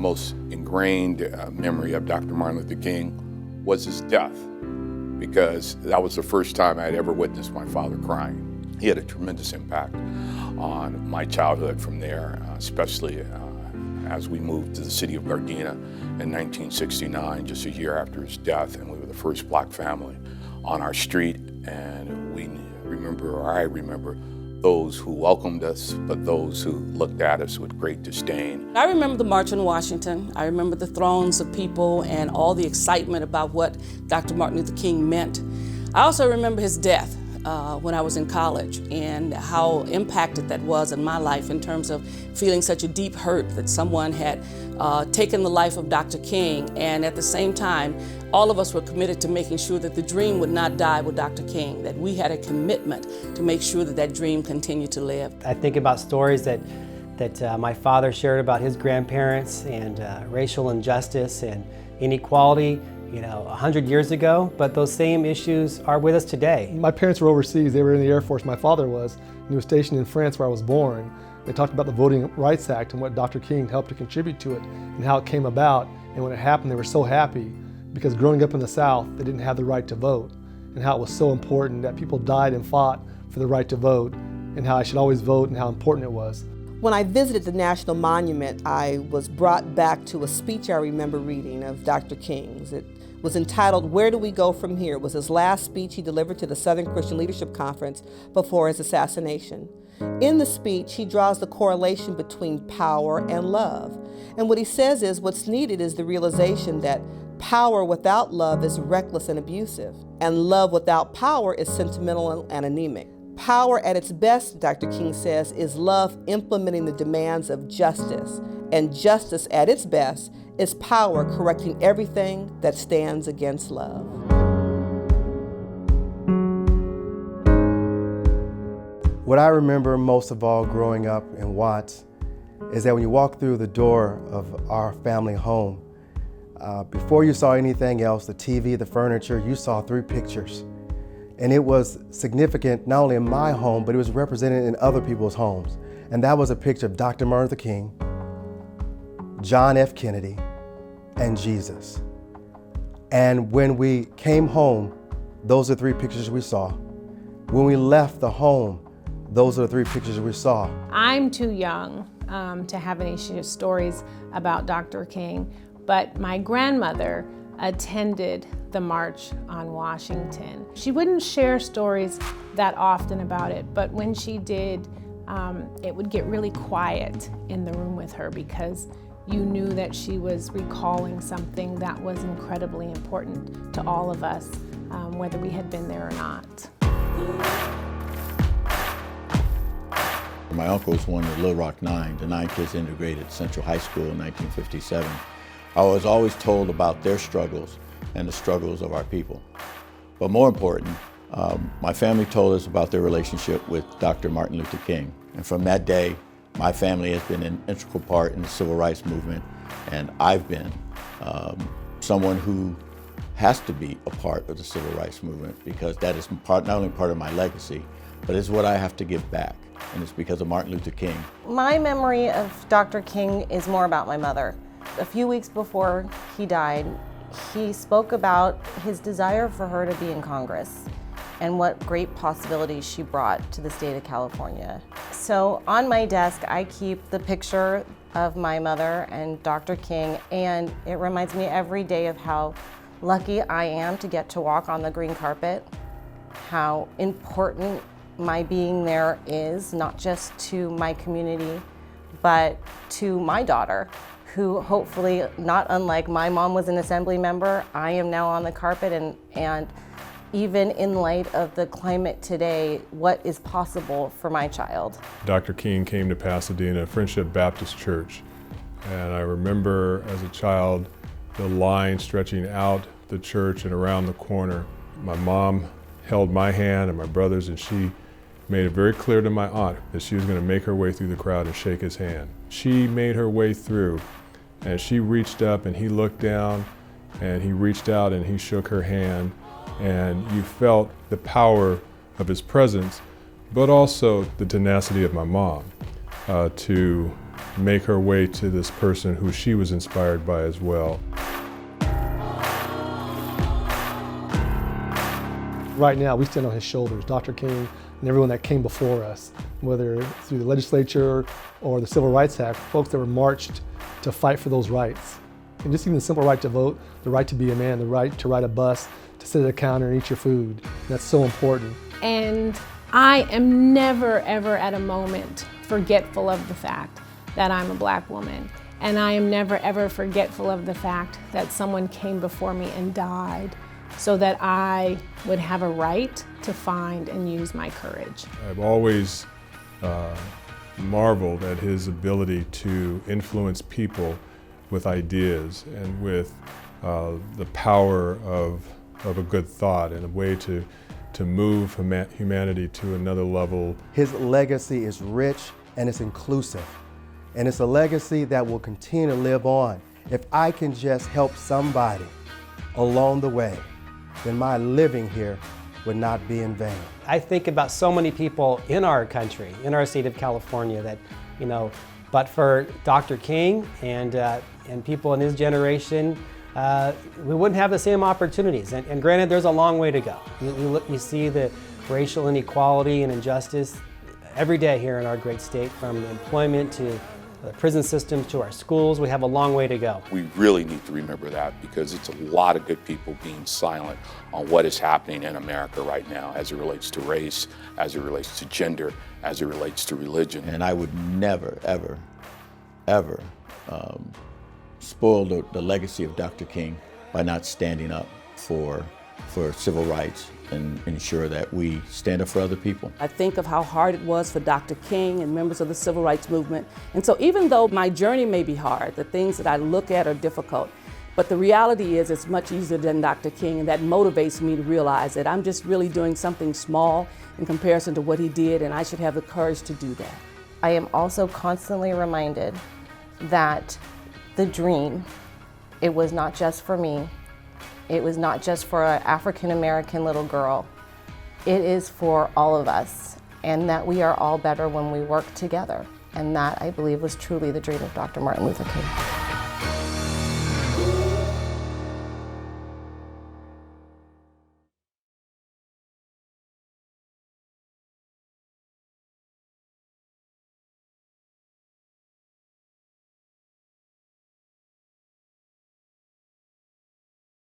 most ingrained memory of Dr. Martin Luther King was his death, because that was the first time I'd ever witnessed my father crying. He had a tremendous impact on my childhood from there, especially as we moved to the city of Gardena in 1969, just a year after his death, and we were the first black family on our street, and I remember those who welcomed us, but those who looked at us with great disdain. I remember the March on Washington. I remember the throngs of people and all the excitement about what Dr. Martin Luther King meant. I also remember his death when I was in college, and how impacted that was in my life in terms of feeling such a deep hurt that someone had taken the life of Dr. King, and at the same time, all of us were committed to making sure that the dream would not die with Dr. King, that we had a commitment to make sure that that dream continued to live. I think about stories that my father shared about his grandparents and racial injustice and inequality, 100 years ago, but those same issues are with us today. My parents were overseas. They were in the Air Force. My father was. He was stationed in France where I was born. They talked about the Voting Rights Act and what Dr. King helped to contribute to it and how it came about. And when it happened, they were so happy because growing up in the South, they didn't have the right to vote, and how it was so important that people died and fought for the right to vote, and how I should always vote and how important it was. When I visited the National Monument, I was brought back to a speech I remember reading of Dr. King's. It was entitled, "Where Do We Go From Here?" It was his last speech he delivered to the Southern Christian Leadership Conference before his assassination. In the speech, he draws the correlation between power and love. And what he says is what's needed is the realization that power without love is reckless and abusive, and love without power is sentimental and anemic. Power at its best, Dr. King says, is love implementing the demands of justice, and justice at its best is power correcting everything that stands against love. What I remember most of all growing up in Watts is that when you walk through the door of our family home, before you saw anything else, the TV, the furniture, you saw 3 pictures. And it was significant not only in my home, but it was represented in other people's homes. And that was a picture of Dr. Martin Luther King, John F. Kennedy, and Jesus. And when we came home, those are 3 pictures we saw. When we left the home, those are the 3 pictures we saw. I'm too young to have any stories about Dr. King, but my grandmother attended the March on Washington. She wouldn't share stories that often about it, but when she did, it would get really quiet in the room with her because you knew that she was recalling something that was incredibly important to all of us, whether we had been there or not. My uncles won the Little Rock Nine, the 9 kids integrated Central High School in 1957. I was always told about their struggles and the struggles of our people. But more important, my family told us about their relationship with Dr. Martin Luther King. And from that day, my family has been an integral part in the civil rights movement, and I've been someone who has to be a part of the civil rights movement because that is not only part of my legacy, but it's what I have to give back, and it's because of Martin Luther King. My memory of Dr. King is more about my mother. A few weeks before he died, he spoke about his desire for her to be in Congress and what great possibilities she brought to the state of California. So on my desk, I keep the picture of my mother and Dr. King, and it reminds me every day of how lucky I am to get to walk on the green carpet, how important my being there is, not just to my community, but to my daughter, who hopefully, not unlike my mom was an assembly member, I am now on the carpet, and even in light of the climate today, what is possible for my child. Dr. King came to Pasadena, Friendship Baptist Church, and I remember as a child the line stretching out the church and around the corner. My mom held my hand and my brother's, and she made it very clear to my aunt that she was going to make her way through the crowd and shake his hand. She made her way through, and she reached up and he looked down, and he reached out and he shook her hand, and you felt the power of his presence, but also the tenacity of my mom to make her way to this person who she was inspired by as well. Right now, we stand on his shoulders, Dr. King and everyone that came before us, whether through the legislature or the Civil Rights Act, folks that were marched to fight for those rights. And just even the simple right to vote, the right to be a man, the right to ride a bus, to sit at a counter and eat your food. That's so important. And I am never, ever at a moment forgetful of the fact that I'm a black woman. And I am never, ever forgetful of the fact that someone came before me and died so that I would have a right to find and use my courage. I've always marveled at his ability to influence people with ideas and with the power of a good thought and a way to move humanity to another level. His legacy is rich and it's inclusive. And it's a legacy that will continue to live on. If I can just help somebody along the way, then my living here would not be in vain. I think about so many people in our country, in our state of California, that, but for Dr. King and people in his generation, we wouldn't have the same opportunities. And granted, there's a long way to go. You see the racial inequality and injustice every day here in our great state, from employment to the prison system to our schools. We have a long way to go. We really need to remember that, because it's a lot of good people being silent on what is happening in America right now as it relates to race, as it relates to gender, as it relates to religion. And I would never, ever, ever spoil the legacy of Dr. King by not standing up for civil rights and ensure that we stand up for other people. I think of how hard it was for Dr. King and members of the civil rights movement. And so even though my journey may be hard, the things that I look at are difficult, but the reality is it's much easier than Dr. King, and that motivates me to realize that I'm just really doing something small in comparison to what he did, and I should have the courage to do that. I am also constantly reminded that the dream, it was not just for me. It was not just for an African-American little girl. It is for all of us, and that we are all better when we work together. And that, I believe, was truly the dream of Dr. Martin Luther King.